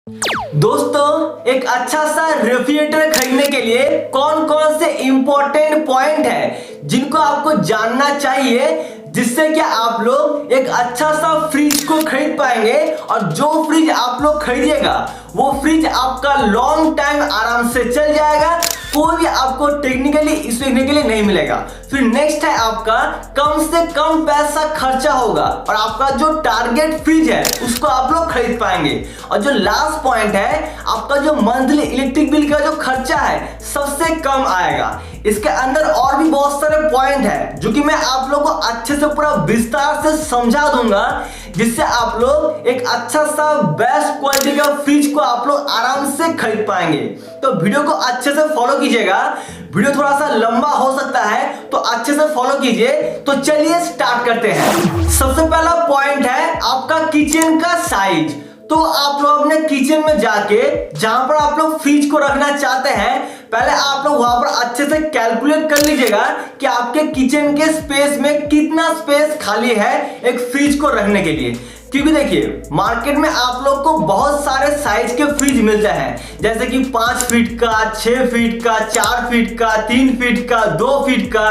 दोस्तों, एक अच्छा सा रेफ्रिजरेटर खरीदने के लिए कौन कौन से इंपॉर्टेंट पॉइंट है जिनको आपको जानना चाहिए, जिससे कि आप लोग एक अच्छा सा फ्रिज को खरीद पाएंगे। और जो फ्रिज आप लोग खरीदिएगा वो फ्रिज आपका लॉन्ग टाइम आराम से चल जाएगा, कोई भी आपको टेक्निकली इशू देखने के लिए नहीं मिलेगा। फिर नेक्स्ट है आपका कम से कम पैसा खर्चा होगा और आपका जो टारगेट फ्रिज है उसको आप लोग खरीद पाएंगे। और जो लास्ट पॉइंट है, आपका जो मंथली इलेक्ट्रिक बिल का जो खर्चा है सबसे कम आएगा। इसके अंदर और भी बहुत सारे पॉइंट है जो कि मैं आप लोगों को अच्छे से पूरा विस्तार से समझा दूंगा, जिससे आप लोग एक अच्छा सा बेस्ट क्वालिटी का फ्रिज को आप लोग आराम से खरीद पाएंगे। तो वीडियो को अच्छे से फॉलो कीजिएगा। वीडियो थोड़ा सा लंबा हो सकता है तो अच्छे से फॉलो कीजिए। तो चलिए स्टार्ट करते हैं। सबसे पहला पॉइंट है आपका किचन का साइज। तो आप लोग अपने किचन में जाके जहां पर आप लोग फ्रिज को रखना चाहते हैं, पहले आप लोग वहां पर अच्छे से कैलकुलेट कर लीजिएगा कि आपके किचन के स्पेस में कितना स्पेस खाली है एक फ्रिज को रखने के लिए। क्योंकि देखिए, मार्केट में आप लोग को बहुत सारे साइज के फ्रिज मिलते हैं, जैसे कि 5 फीट का, 6 फीट का, 4 फीट का, 3 फीट का, 2 फीट का,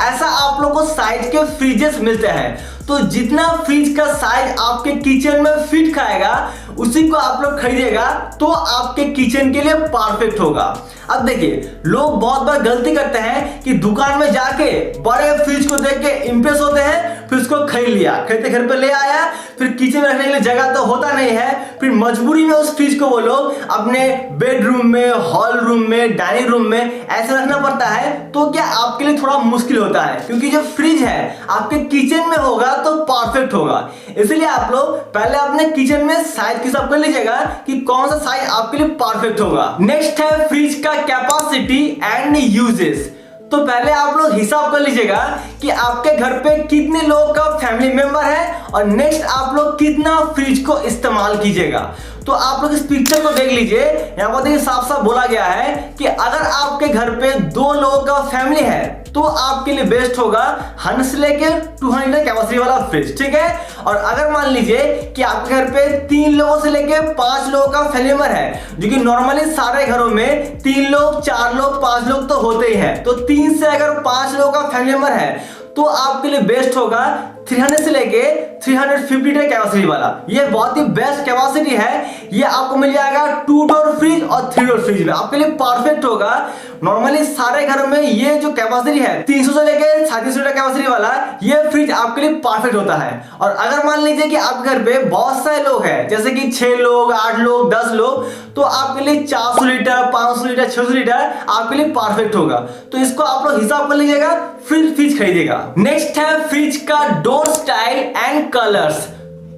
ऐसा आप लोग को साइज के फ्रिजेस मिलते हैं। तो जितना फ्रिज का साइज आपके किचन में फिट खाएगा उसी को आप लोग खरीदेगा तो आपके किचन के लिए परफेक्ट होगा। अब देखिए, लोग बहुत बार गलती करते हैं कि दुकान में जाके बड़े फ्रिज को देख के इंप्रेस होते हैं, फिर उसको खरीद लिया, खरीदते घर पे ले आया, फिर किचन में रखने के लिए जगह तो होता नहीं है, फिर मजबूरी में उस फ्रिज को वो लोग अपने बेडरूम में, हॉल रूम में, डाइनिंग रूम में ऐसे रखना पड़ता है। तो क्या आपके लिए थोड़ा मुश्किल होता है, क्योंकि जो फ्रिज है आपके किचन में होगा तो परफेक्ट होगा। इसलिए आप लोग पहले अपने किचन में साइज हिसाब कर लीजिएगा कि कौन सा साइज आपके लिए परफेक्ट होगा। नेक्स्ट है फ्रिज का कैपेसिटी एंड यूजेस। तो पहले आप लोग हिसाब कर लीजिएगा कि आपके घर पे कितने लोगों का फैमिली मेंबर है और नेक्स्ट आप लोग कितना फ्रिज को इस्तेमाल कीजिएगा। तो आप लोग इस पिक्चर को देख लीजिए, यहाँ पर देखिए साफ साफ बोला गया है कि अगर आपके घर पे 2 लोगों का फैमिली है तो आपके लिए बेस्ट होगा 100 से लेके 200 लीटर कैपेसिटी वाला फ्रिज, ठीक है। और अगर मान लीजिए कि आपके घर पे 3 लोगों से लेके 5 लोगों का फैमिली मेंबर है, जो कि नॉर्मली सारे घरों में 3 लोग, 4 लोग, 5 लोग तो होते ही हैं, तो 3 से अगर 5 लोगों का फैमिली मेंबर है तो आपके लिए बेस्ट होगा 300 से लेके 350 लीटर कैपेसिटी वाला। ये बहुत ही बेस्ट कैपेसिटी है। ये आपको मिल जाएगा 2 डोर फ्रिज और 3 डोर फ्रिज में, आपके लिए परफेक्ट होगा। नॉर्मली सारे घरों में ये जो कैपेसिटी है 300 से लेके 3700 लीटर कैपेसिटी वाला, ये फ्रिज आपके लिए परफेक्ट होता है। और अगर मान लीजिए कि आपके घर पे बहुत सारे लोग हैं, जैसे कि 6 लोग, 8 लोग, 10 लोग, तो आपके लिए 400 लीटर, 500 लीटर, 600 लीटर आपके लिए परफेक्ट होगा। तो इसको आप लोग हिसाब कर लीजिएगा, फिर फ्रिज खरीदिएगा। नेक्स्ट है फ्रिज का डोर स्टाइल एंड कलर्स।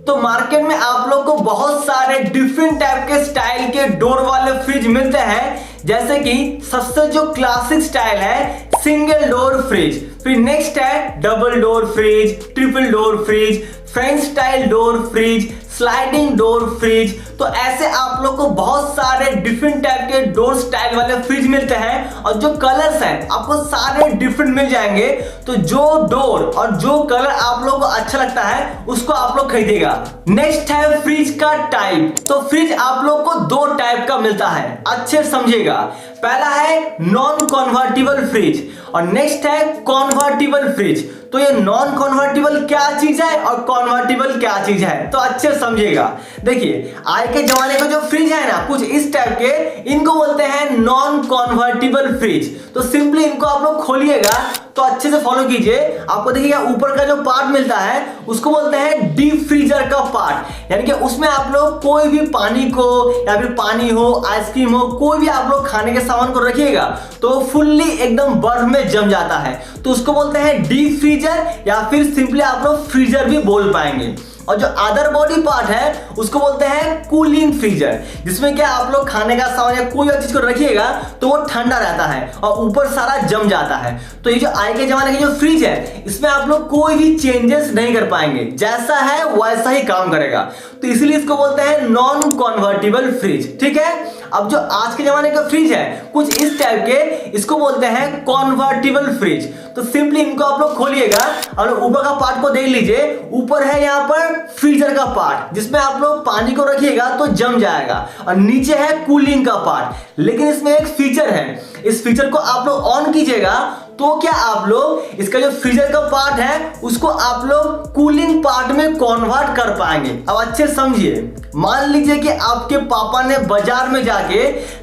तो मार्केट में आप लोग को बहुत सारे डिफरेंट टाइप के स्टाइल के डोर वाले फ्रिज मिलते हैं, जैसे कि सबसे जो क्लासिक स्टाइल है सिंगल डोर फ्रिज, फिर नेक्स्ट है double door fridge, triple door fridge, French style door fridge, sliding door fridge. तो ऐसे आप लोग को बहुत सारे डिफरेंट टाइप के डोर स्टाइल वाले फ्रिज मिलते हैं और जो कलर्स हैं आपको सारे डिफरेंट मिल जाएंगे। तो जो डोर और जो कलर आप लोग को अच्छा लगता है उसको आप लोग खरीदेगा। नेक्स्ट है फ्रिज का टाइप। तो फ्रिज आप लोग को 2 टाइप का मिलता है, अच्छे समझिएगा। पहला है नॉन कन्वर्टिबल फ्रिज और नेक्स्ट है कन्वर्टिबल फ्रिज। तो ये नॉन कन्वर्टिबल क्या चीज है और कन्वर्टिबल क्या चीज है, तो अच्छे समझिएगा। देखिए, आज के जमाने में जो फ्रिज है ना, कुछ इस टाइप के, इनको बोलते हैं नॉन कन्वर्टिबल फ्रिज। तो सिंपली इनको आप लोग खोलिएगा तो अच्छे से फॉलो कीजिए। आपको देखिए ऊपर का जो पार्ट मिलता है उसको बोलते हैं डीप फ्रीजर का पार्ट, यानी कि उसमें आप लोग कोई भी पानी को या फिर पानी हो, आइसक्रीम हो, कोई भी आप लोग खाने के सामान को रखिएगा तो फुल्ली एकदम बर्फ में जम जाता है, तो उसको बोलते हैं डीप फ्रीजर या फिर सिंपली आप लोग फ्रीजर भी बोल पाएंगे। और जो अदर बॉडी पार्ट है उसको बोलते हैं कूलिंग फ्रीजर, जिसमें क्या आप लोग खाने का सामान या कोई और चीज को रखिएगा तो वो ठंडा रहता है और ऊपर सारा जम जाता है। तो ये जो आज के जमाने की जो फ्रिज है इसमें आप लोग कोई भी चेंजेस नहीं कर पाएंगे, जैसा है वैसा ही काम करेगा। तो इसीलिए इसको बोलते हैं नॉन कन्वर्टिबल फ्रिज, ठीक है। अब जो आज के जमाने का फ्रिज है कुछ इस टाइप के, इसको बोलते हैं कन्वर्टिबल फ्रिज। तो सिंपली इनको आप लोग खोलिएगा और ऊपर का पार्ट को देख लीजिए। ऊपर है यहाँ पर फ्रीजर का पार्ट जिसमें आप लोग पानी को रखिएगा तो जम जाएगा, और नीचे है कूलिंग का पार्ट। लेकिन इसमें एक फीचर है, इस फीचर को आप लोग ऑन कीजिएगा तो क्या आप लोग इसका जो फ्रीजर का पार्ट है उसको आप लोग कूलिंग पार्ट में कन्वर्ट कर पाएंगे। अब अच्छे समझिए, मान लीजिए कि आपके पापा ने बाजार में जाके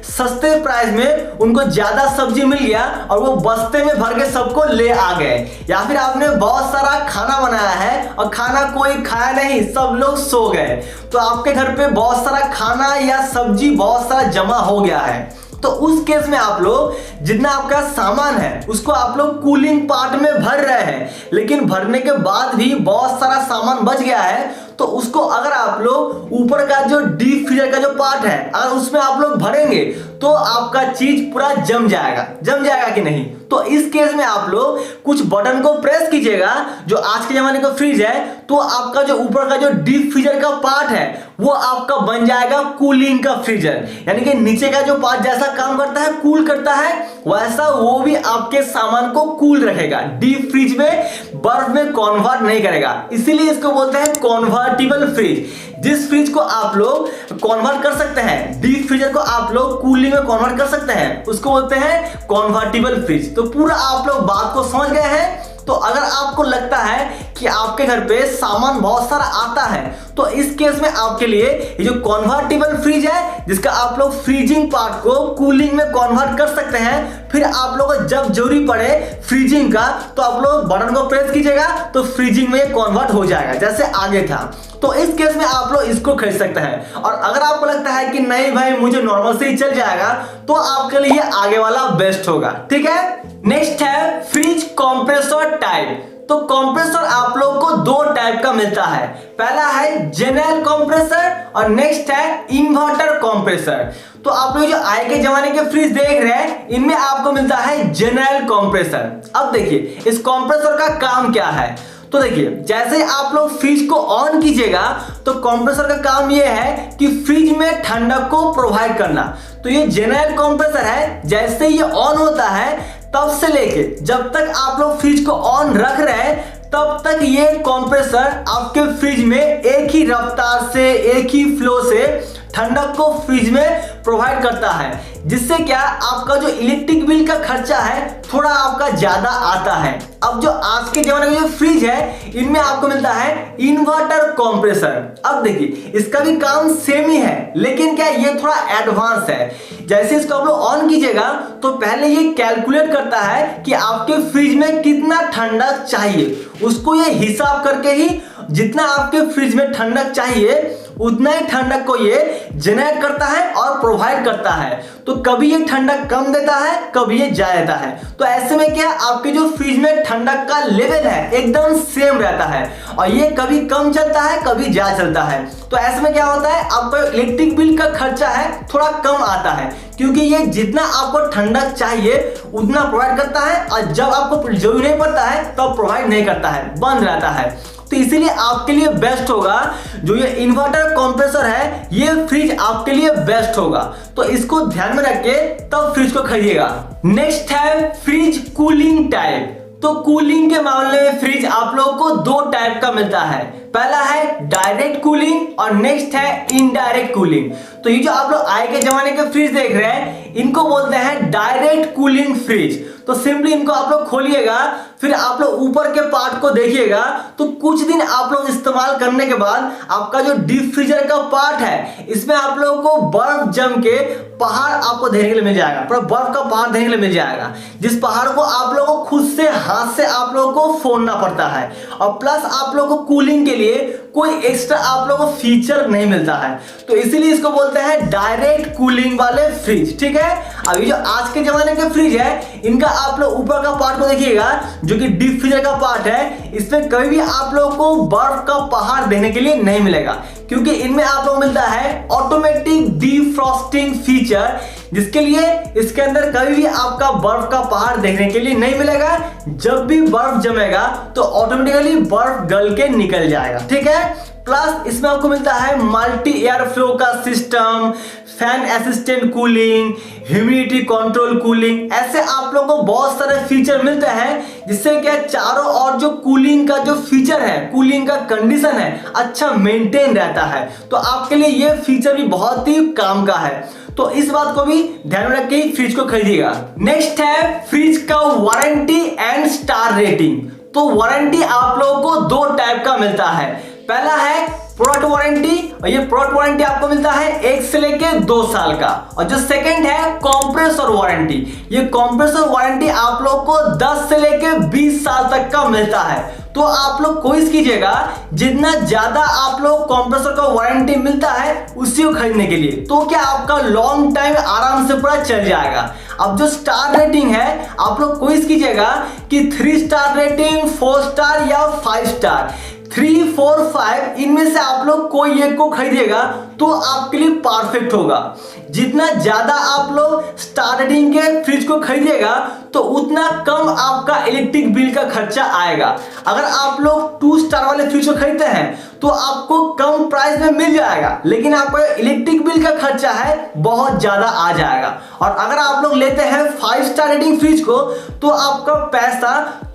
सस्ते प्राइस में उनको ज्यादा सब्जी मिल गया और वो बस्ते में भर के सबको ले आ गए, या फिर आपने बहुत सारा खाना बनाया है और खाना कोई खाया नहीं, सब लोग सो गए, तो आपके घर पे बहुत सारा खाना या सब्जी बहुत सारा जमा हो गया है। तो उस केस में आप लोग जितना आपका सामान है उसको आप लोग कूलिंग पार्ट में भर रहे हैं, लेकिन भरने के बाद भी बहुत सारा सामान बच गया है, तो उसको अगर आप लोग ऊपर का जो डीप फ्रीजर का जो पार्ट है अगर उसमें आप लोग भरेंगे तो आपका चीज पूरा जम जाएगा कि नहीं। तो इस केस में आप लोग कुछ बटन को प्रेस कीजिएगा, जो आज के जमाने का फ्रिज है, तो आपका जो ऊपर का जो डीप फ्रीजर का पार्ट है वो आपका बन जाएगा कूलिंग का फ्रीजर। यानी कि नीचे का जो पार्ट जैसा काम करता है कूल करता है, वैसा वो भी आपके सामान को कूल रखेगा, डीप फ्रिज में बर्फ में कन्वर्ट नहीं करेगा। इसीलिए इसको बोलते हैं कन्वर्टिबल फ्रिज। जिस फ्रिज को आप लोग कन्वर्ट कर सकते हैं, डीप फ्रीजर को आप लोग कूलिंग में कन्वर्ट कर सकते हैं, उसको बोलते हैं कन्वर्टिबल फ्रिज। तो पूरा आप लोग बात को समझ गए हैं। तो अगर आपको लगता है कि आपके घर पे सामान बहुत सारा आता है तो इस केस में आपके लिए ये जो कन्वर्टिबल फ्रिज है जिसका आप लोग फ्रीजिंग पार्ट को कूलिंग में कन्वर्ट कर सकते हैं, फिर आप लोग को जब जरूरी पड़े फ्रीजिंग का तो आप लोग बटन को प्रेस कीजिएगा तो फ्रीजिंग में कन्वर्ट हो जाएगा जैसे आगे था। तो इस केस में आप लोग इसको खरीद सकते हैं। और अगर आपको लगता है कि नहीं भाई मुझे नॉर्मल से ही चल जाएगा तो आपके लिए आगे वाला बेस्ट होगा, ठीक है। नेक्स्ट है फ्रिज कंप्रेसर टाइप। तो कंप्रेसर आप लोग को दो टाइप का मिलता है, पहला है जनरल कंप्रेसर और नेक्स्ट है इन्वर्टर कंप्रेसर। तो आप लोग जो आज के जमाने के फ्रिज देख रहे हैं इनमें आपको मिलता है जनरल कंप्रेसर। अब देखिए इस कंप्रेसर का काम क्या है। तो देखिए जैसे आप लोग फ्रिज को ऑन कीजिएगा तो कंप्रेसर का काम यह है कि फ्रिज में ठंडक को प्रोवाइड करना। तो ये जनरल कंप्रेसर है, जैसे ये ऑन होता है तब से लेके जब तक आप लोग फ्रिज को ऑन रख रहे हैं तब तक ये कंप्रेसर आपके फ्रिज में एक ही रफ्तार से एक ही फ्लो से ठंडक को फ्रिज में प्रोवाइड करता है, जिससे क्या आपका जो इलेक्ट्रिक बिल का खर्चा है थोड़ा आपका ज्यादा आता है। अब जो आज के जमाने में जो फ्रिज है इनमें आपको मिलता है इन्वर्टर कंप्रेसर। अब देखिए इसका भी काम सेम ही है, लेकिन क्या ये थोड़ा एडवांस है। जैसे इसको आप लोग ऑन कीजिएगा तो पहले ये कैलकुलेट करता है कि आपके फ्रिज में कितना ठंडक चाहिए, उसको ये हिसाब करके ही जितना आपके फ्रिज में ठंडक चाहिए उतना ही ठंडक को ये जनरेट करता है और प्रोवाइड करता है। तो कभी ये ठंडक कम देता है, कभी ये ज्यादा देता है। तो ऐसे में क्या आपके जो फ्रिज में ठंडक का लेवल है एकदम सेम रहता है, और ये कभी कम चलता है कभी ज्यादा चलता है। तो ऐसे में क्या होता है आपका इलेक्ट्रिक बिल का खर्चा है थोड़ा कम आता है, क्योंकि ये जितना आपको ठंडक चाहिए उतना प्रोवाइड करता है, और जब आपको जरूरी नहीं पड़ता है तब प्रोवाइड नहीं करता है, बंद रहता है। तो इसीलिए आपके लिए बेस्ट होगा जो ये इन्वर्टर कंप्रेसर है, ये फ्रिज आपके लिए बेस्ट होगा। तो इसको ध्यान में रख के तब फ्रिज को खरीदिएगा। नेक्स्ट है फ्रिज कूलिंग टाइप। तो कूलिंग के मामले में फ्रिज आप लोगों को दो टाइप का मिलता है, पहला है डायरेक्ट कूलिंग और नेक्स्ट है इनडायरेक्ट कूलिंग। तो ये जो आप लोग आज के जमाने के फ्रिज देख रहे हैं इनको बोलते हैं डायरेक्ट कूलिंग फ्रिज। तो सिंपली इनको आप लोग खोलिएगा, फिर आप लोग ऊपर के पार्ट को देखिएगा, तो कुछ दिन आप लोग इस्तेमाल करने के बाद आपका जो डीप फ्रीजर का पार्ट है इसमें आप लोगों को बर्फ जम के पहाड़ आपको देखने के लिए मिल जाएगा, पर बर्फ का पहाड़ देखने के लिए मिल जाएगा, जिस पहाड़ को आप लोगों को खुद से हाथ से आप लोगों को फोड़ना पड़ता है, और प्लस आप लोगों को कूलिंग के लिए कोई एक्स्ट्रा आप लोगों को फीचर नहीं मिलता है। तो इसीलिए इसको बोलते हैं डायरेक्ट कूलिंग वाले फ्रिज, ठीक है। अभी जो आज के जमाने के फ्रिज है इनका आप लोग ऊपर का पार्ट को देखिएगा जो कि डीप फ्रीजर का पार्ट है, इसमें कभी भी आप लोगों को बर्फ का पहाड़ देने के लिए नहीं मिलेगा, क्योंकि इनमें आप लोगों को मिलता है ऑटोमेटिक डिफ्रॉस्टिंग फीचर, जिसके लिए इसके अंदर कभी भी आपका बर्फ का पहाड़ देखने के लिए नहीं मिलेगा। जब भी बर्फ जमेगा तो ऑटोमेटिकली बर्फ गल के निकल जाएगा, ठीक है। प्लस इसमें आपको मिलता है मल्टी एयर फ्लो का system, fan assistant cooling, humidity control cooling, ऐसे आप लोगों को बहुत सारे फीचर मिलते हैं जिससे क्या चारों ओर जो कूलिंग का जो फीचर है, कूलिंग का कंडीशन है, अच्छा मेंटेन रहता है। तो आपके लिए ये फीचर भी बहुत ही काम का है, तो इस बात को भी ध्यान में रख के फ्रिज को खरीदिएगा। नेक्स्ट है फ्रिज का वारंटी एंड स्टार रेटिंग। तो वारंटी आप लोगों को दो टाइप का मिलता है। पहला है प्रोडक्ट वारंटी, और ये प्रोडक्ट वारंटी आपको मिलता है 1 से लेके 2 साल का। और जो सेकंड है कंप्रेसर वारंटी, ये कंप्रेसर वारंटी आप लोग को 10 से लेके 20 साल तक का मिलता है। तो आप लोग कोशिश कीजिएगा जितना ज्यादा आप लोग कंप्रेसर का वारंटी मिलता है उसी को खरीदने के लिए, तो क्या आपका लॉन्ग टाइम आराम से पूरा चल जाएगा। अब जो स्टार रेटिंग है आप लोग कोशिश कीजिएगा कि 3 स्टार रेटिंग, 4 स्टार या 5 स्टार, 3, 4, 5 इनमें से आप लोग कोई एक को खरीदिएगा तो आपके लिए परफेक्ट होगा। जितना ज्यादा आप लोग स्टार रेटिंग के फ्रिज को खरीदिएगा तो उतना कम आपका इलेक्ट्रिक बिल का खर्चा आएगा। अगर आप लोग 2 स्टार वाले फ्रिज को खरीदते हैं तो आपको कम प्राइस में मिल जाएगा, लेकिन आपका इलेक्ट्रिक बिल का खर्चा है बहुत ज्यादा आ जाएगा। और अगर आप लोग लेते हैं 5 स्टार रेटिंग फ्रिज को तो आपका पैसा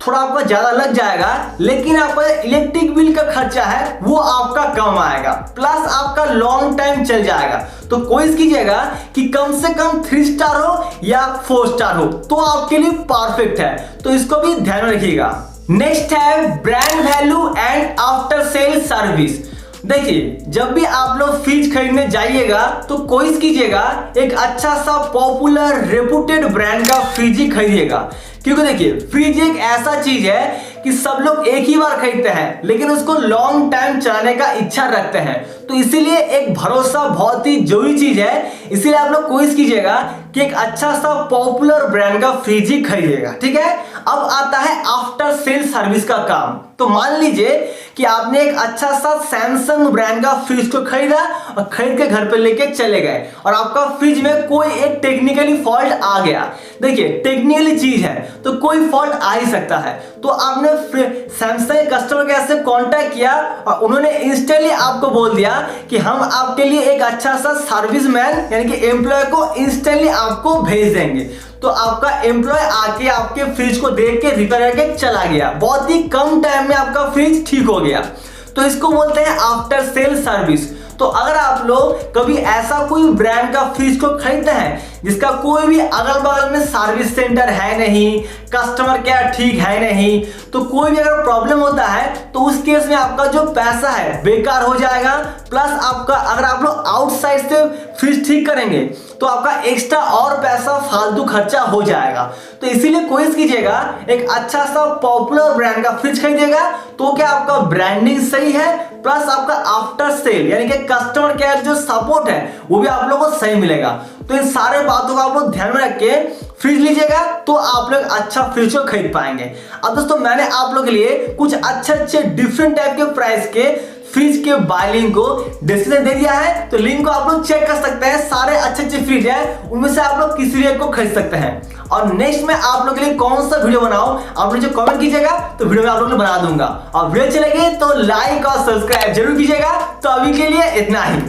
थोड़ा आपका ज्यादा लग जाएगा, लेकिन आपका इलेक्ट्रिक बिल का खर्चा है वो आपका कम आएगा, प्लस आपका लॉन्ग टाइम चल जाएगा। तो कोशिश कीजिएगा कि कम से कम 3 स्टार हो या 4 स्टार हो तो आपके लिए परफेक्ट है, तो इसको भी ध्यान में रखिएगा। नेक्स्ट है brand value and after sale service. देखिए जब भी आप लोग फ्रिज खरीदने जाइएगा तो कोशिश कीजिएगा एक अच्छा सा पॉपुलर रेपुटेड ब्रांड का फ्रिज ही खरीदिएगा, क्योंकि देखिए फ्रिज एक ऐसा चीज है कि सब लोग एक ही बार खरीदते हैं लेकिन उसको लॉन्ग टाइम चलाने का इच्छा रखते हैं, तो इसीलिए एक भरोसा बहुत ही जरूरी चीज है। इसीलिए आप लोग कोशिश कीजिएगा कि एक अच्छा सा पॉपुलर ब्रांड का फ्रिज ही खरीदिएगा, ठीक है। अब आता है आफ्टर सेल सर्विस का काम। तो मान लीजिए कि आपने एक अच्छा सा सैमसंग ब्रांड का फ्रिज को खरीदा और खरीद के घर पे लेके चले गए और आपका फ्रिज में कोई एक टेक्निकली फॉल्ट आ गया। देखिए टेक्निकली चीज है तो कोई फॉल्ट आ ही सकता है, तो आपने सैमसंग कस्टमर केयर से कांटेक्ट किया और उन्होंने इंस्टेंटली आपको बोल दिया कि हम आपके लिए एक अच्छा सा सर्विसमैन यानी कि एम्प्लॉय को इंस्टेंटली आपको भेज देंगे। तो आपका एम्प्लॉय आके आपके फ्रिज को देख के रिपेयर करके चला गया, बहुत ही कम टाइम में आपका फ्रिज ठीक हो गया, तो इसको बोलते हैं आफ्टर सेल सर्विस। तो अगर आप लोग कभी ऐसा कोई ब्रांड का फ्रिज को खरीदते हैं जिसका कोई भी अगल बगल में सर्विस सेंटर है नहीं, कस्टमर केयर ठीक है नहीं, तो कोई भी अगर प्रॉब्लम होता है तो उस केस में आपका जो पैसा है बेकार हो जाएगा, प्लस आपका अगर आप लोग आउटसाइड से फ्रिज ठीक करेंगे तो आपका एक्स्ट्रा और पैसा फालतू खर्चा हो जाएगा। तो इसीलिए कोशिश कीजिएगा एक अच्छा सा पॉपुलर ब्रांड का फ्रिज खरीदिएगा तो क्या आपका ब्रांडिंग सही है, प्लस आपका आफ्टर सेल यानी कि कस्टमर केयर जो सपोर्ट है वो भी आप लोगों को सही मिलेगा। तो इन सारे बातों को आप लोग ध्यान में रख के फ्रिज लीजिएगा तो आप लोग अच्छा फ्रिज को खरीद पाएंगे। अब दोस्तों मैंने आप लोगों के लिए कुछ अच्छे डिफरेंट टाइप के प्राइस के फ्रिज के बाय लिंक को डिस्क्रिप्शन दे दिया है, तो लिंक को आप लोग चेक कर सकते हैं। सारे अच्छे फ्रिज है उनमें से आप लोग किसी भी एक को खरीद सकते हैं। और नेक्स्ट में आप लोग के लिए कौन सा वीडियो बनाऊं आप लोग जो कमेंट कीजिएगा तो वीडियो में आप लोग बना दूंगा। और वीडियो अच्छी लगे तो लाइक और सब्सक्राइब जरूर कीजिएगा। तो अभी के लिए इतना ही।